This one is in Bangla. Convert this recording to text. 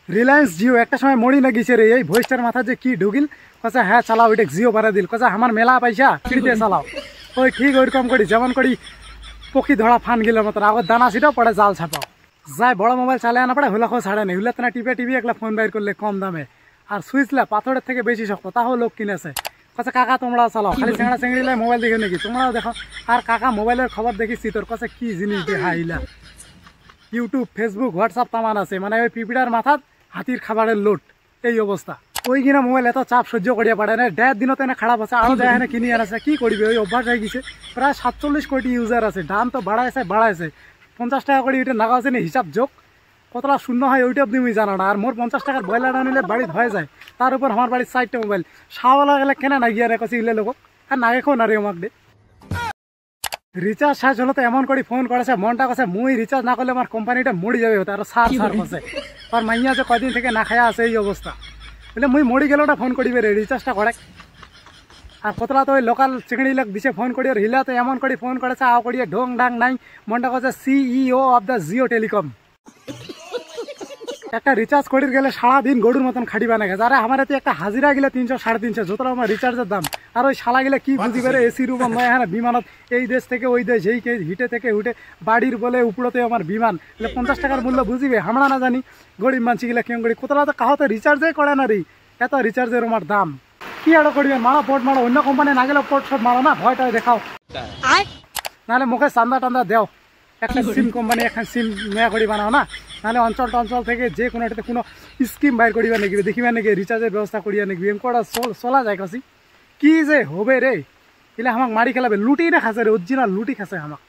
রিলায়েন্স জিও একটা সময় মরি না গেছে রে, এই ভয়েসটার মাথা যে কি ঢুকিল, কসা হ্যাঁ চালাও ওইটা জিও ভাড়া দিল, কসা আমার মেলা পয়সা ফ্রিতে চালাও। ওই ঠিক ওইরকম করি যেমন করি পক্ষী ধরা ফান গেলের মতন, আগর দানা ছিটাও পরে জাল ছাপাও। যাই বড় মোবাইল চালে আনা পড়ে হুলাখো ছাড়ে নেই, হুলাতে না টিপে টিপি একলা ফোন বাইর করলে কম দামে, আর সুইচলা পাথরের থেকে বেশি শক্ত, তাও লোক কিনেছে। কসে কাকা তোমরাও চালাও, খালি চেংড়া চেংড়িলে মোবাইল দেখে নাকি তোমরাও দেখো। আর কাকা মোবাইলের খবর দেখিস তোর, কসে কি জিনিস দেখাইলা। ইউটিউব ফেসবুক হোয়াটসঅ্যাপ তামান আছে, মানে ওই পিপিড়ার মাথাত হাতির খাবারের লোট, এই অবস্থা। ওই কিনা মোবাইল এত চাপ সহ্য করিয়া পারে না, দেড় দিনতে এনে খারাপ আছে, আরো যায় এনে কিনে আনছে, কি করবি ওই অভ্যাস হয়ে গেছে। প্রায় 47 কোটি ইউজার আছে, দাম তো বাড়াইছে 50 টাকা করে ওইটা নাগা আছে না, হিসাব যোগ কতটা শূন্য হয় ওইটা অব্দি আমি জানো না। আর মোর 50 টাকার ব্রয়লার আনিলে বাড়িতে হয়ে যায়, তার উপর আমার বাড়ির 4টা মোবাইল সাওয়ালা গেলে কেনা না গিয়ে রেখেছি ইলে লোক, আর না রেখো না রে আমাক দে। রিচার্জ শেষ হলো তো এমন করে ফোন করেছে, মনটা কাছে মুই রিচার্জ না করলে আমার কোম্পানিটা মরি যাবে, আরো সার করছে। আর মাইয়া যে কদিন থেকে না খায়া আছে এই অবস্থা, বলে মুই মরি গেলে ওটা ফোন করিবে রে, রিচার্জটা করে। আর কতলা তো ওই লোকাল চিংড়ি লোক দিছে ফোন করি, আর হিলা তো এমন করে ফোন করেছে আও করিয়ে ঢং ঢাং নাই, মনটা কাছে CEO of the Jio telecom. একটা রিচার্জ করির গেলে সারাদিন গরুর মতন খাটিবা না গেছে। আরে আমার এতে একটা হাজিরা গেলে 300 350, যতটা আমার রিচার্জের দাম। আর ওই শালা গেলে কি বুঝি পারে, এসি রুম নয় হ্যাঁ বিমানত, এই দেশ থেকে ওই দেশ, এই হিটে থেকে হুটে বাড়ির বলে উপরতে আমার বিমান, 50 টাকার মূল্য বুঝিবে আমরা না জানি। গরিব মানসি গেলে কেউ করি কোতলা তো কাহতে রিচার্জে করে না রে, এত রিচার্জের আমার দাম। কি আরো করবে, মারা পোর্ট মারো, অন্য কোম্পানি না গেলে পোর্ট শট মারো না, ভয়টা দেখাও, নাহলে মুখে চান্দা টান্দা দেও। একটা সিম কোম্পানি একটা সিম নেয়া করি বানাও না, নাহলে অঞ্চল টঞ্চল থেকে যে কোনো এটাতে কোনো স্কিম বাইর করিবা নাকি, দেখিবা নাকি রিচার্জের ব্যবস্থা করিয়া নাকি, কটা চলা যায় কাছি। কি যে হবে রে, এলে আমাক মারি খেলাবে, লুটি না খাসে রে, অরিজিনাল লুটি খাসে আমাক।